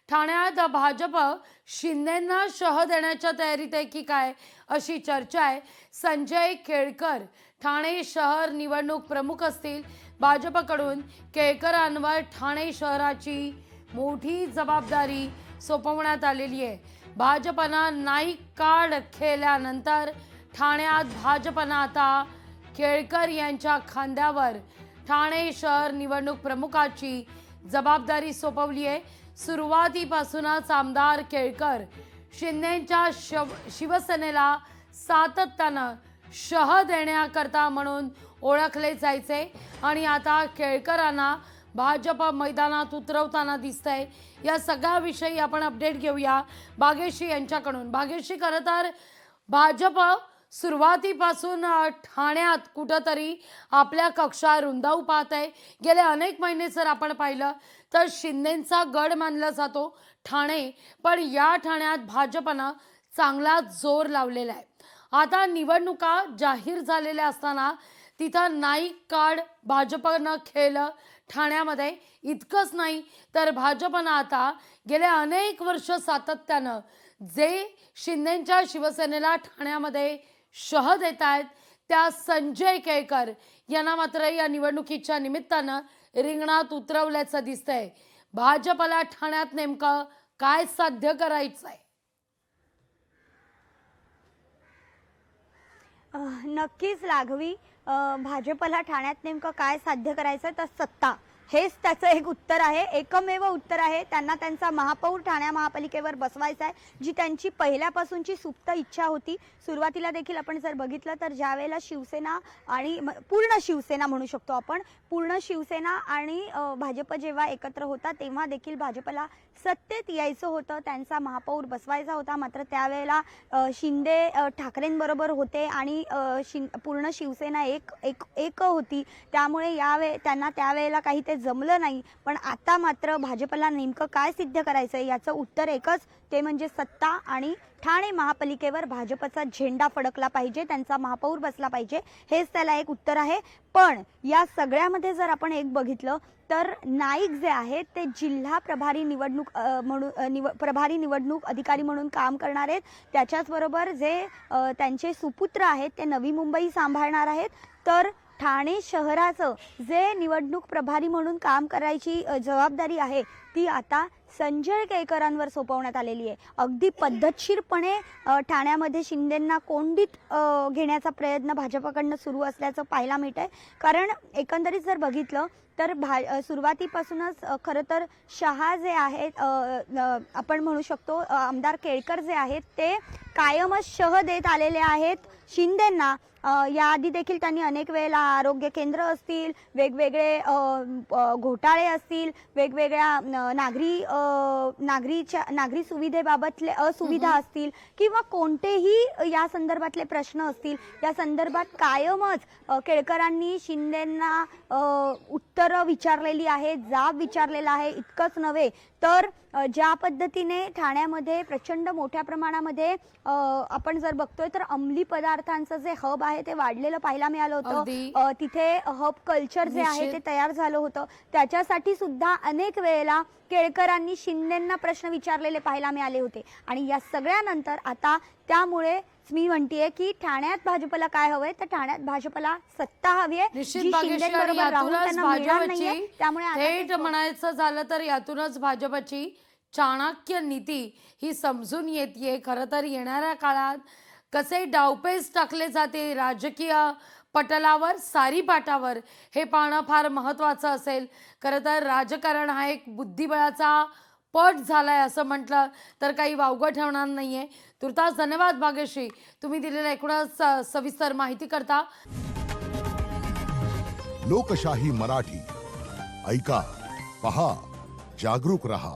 ठाण्यात भाजप शिंदेंना शह देण्याच्या तयारीत आहे की काय अशी चर्चा आहे। संजय केळकर ठाणे शहर निवडणूक प्रमुख असतील। भाजपकडून केळकरांवर ठाणे शहराची मोठी जबाबदारी सोपवण्यात आलेली आहे। भाजपनं नाईक कार्ड खेळल्यानंतर ठाण्यात भाजपनं आता केळकर यांच्या खांद्यावर ठाणे शहर निवडणूक प्रमुखाची जबाबदारी सोपवली आहे। सुरुवातीपासूनच आमदार केळकर शिंदेंच्या शिवसेनेला सातत्यानं शह देण्याकरता म्हणून ओळखले जायचे आणि आता केळकरांना भाजप मैदानात उतरवताना दिसतंय। या सगळ्याविषयी आपण अपडेट घेऊया भाग्यश्री यांच्याकडून। भाग्यश्री, खरं तर भाजप सुरुवातीपासून ठाण्यात कुठंतरी आपल्या कक्षा रुंदावू पाहत आहे। गेले अनेक महिने जर आपण पाहिलं तर शिंदेंचा गड मानला जातो ठाणे, पण या ठाण्यात भाजपनं चांगला जोर लावलेला आहे। आता निवडणुका जाहीर झालेल्या असताना तिथं नाईक कार्ड भाजपनं खेळलं ठाण्यामध्ये। इतकंच नाही तर भाजपनं आता गेले अनेक वर्ष सातत्यानं जे शिंदेंच्या शिवसेनेला ठाण्यामध्ये शह देत आहेत त्या संजय केळकर यांना मात्र या निवडणुकीच्या निमित्तानं रिंगणात उतरवल्याचं दिसतंय। भाजपला ठाण्यात नेमकं काय साध्य करायचं आहे? नक्कीच लाघवी, भाजपला ठाण्यात नेमकं काय साध्य करायचं तर सत्ता, हेच त्याचं एक उत्तर आहे, एकमेव उत्तर आहे। त्यांना त्यांचा महापौर ठाणे महापालिकेवर बसवायचा आहे, जी त्यांची पहिल्यापासूनची सुप्त इच्छा होती। सुरुवातीला देखील आपण जर बघितलं तर ज्यावेळेला शिवसेना आणि पूर्ण शिवसेना म्हणू शकतो आपण, पूर्ण शिवसेना आणि भाजप जेव्हा एकत्र होता तेव्हा देखील भाजपला सत्तेत यायचं होतं, त्यांचा महापौर बसवायचा होता। मात्र त्यावेळेला शिंदे ठाकरेंबरोबर होते आणि पूर्ण शिवसेना एक होती, त्यामुळे त्यांना त्यावेळेला काही ते जमलं नाही। पण आता मात्र भाजपला नेमकं काय सिद्ध करायचं याचं उत्तर एकच, ते म्हणजे सत्ता आणि ठाणे महापालिकेवर भाजपचा झेंडा फडकला पाहिजे, त्यांचा महापौर बसला पाहिजे, हेच त्याला एक उत्तर आहे। पण या सगळ्यामध्ये जर आपण एक बघितलं तर नाईक जे आहेत ते जिल्हा प्रभारी निवडणूक अधिकारी म्हणून काम करणार आहेत। त्याच्याचबरोबर जे त्यांचे सुपुत्र आहेत ते नवी मुंबई सांभाळणार आहेत। तर ठाणे शहराचं जे निवडणूक प्रभारी म्हणून काम करायची जबाबदारी आहे ती आता संजय केळकरांवर सोपवण्यात आलेली आहे। अगदी पद्धतशीरपणे ठाण्यामध्ये शिंदेंना कोंडीत घेण्याचा प्रयत्न भाजपकडनं सुरू असल्याचं पाहायला मिळत आहे। कारण एकंदरीत जर बघितलं तर सुरुवातीपासूनच खरं तर शहा जे आहेत, आपण म्हणू शकतो आमदार केळकर जे आहेत ते कायमच शह देत आलेले आहेत शिंदेंना। याआधी देखील त्यांनी अनेक वेळेला आरोग्य केंद्र असतील, वेगवेगळे घोटाळे असतील, वेगवेगळ्या नागरी सुविधेबाबतले असुविधा असतील किंवा कोणतेही या संदर्भातले प्रश्न असतील, या संदर्भात कायमच केळकरांनी शिंदेंना उत्तरं विचारलेली आहेत, जाब विचारलेला आहे। इतकंच नव्हे तर ज्या पद्धतीने ठाण्यामध्ये प्रचंड मोठ्या प्रमाणामध्ये आपण जर बघतोय तर अंमली पदार्थांचं जे हब आहे ते वाढलेलं पाहायला मिळालं होतं। तिथे हब कल्चर जे आहे ते तयार झालं होतं, त्याच्यासाठी सुद्धा अनेक वेळेला केळकरांनी शिंदेंना प्रश्न विचारलेले पाहायला मिळाले होते। आणि या सगळ्यानंतर आता त्यामुळे मी म्हणतेय की ठाण्यात भाजपला काय हवंय तर ठाण्यात भाजपला सत्ता हवी आहे, जी शिंदेबरोबर राहून त्यांना मिळणार नाहीये। त्यामुळे थेट म्हणायचं झालं तर यातूनच भाजपची चाणक्य नीती ही समजून येते। खरं तर येणाऱ्या काळात कसे डावपेच टाकले जाते राजकीय पटलावर, सारी पाटावर, हे पाहणं फार महत्त्वाचं असेल। खरं तर राजकारण हा एक बुद्धिबळाचा पट झालाय असं म्हटलं तर काही वावगं ठेवणार नाहीये। तुर्तास धन्यवाद भाग्यश्री, तुम्ही दिलेल्या एकूणच सविस्तर माहिती करता। लोकशाही मराठी ऐका, पहा, जागरूक रहा।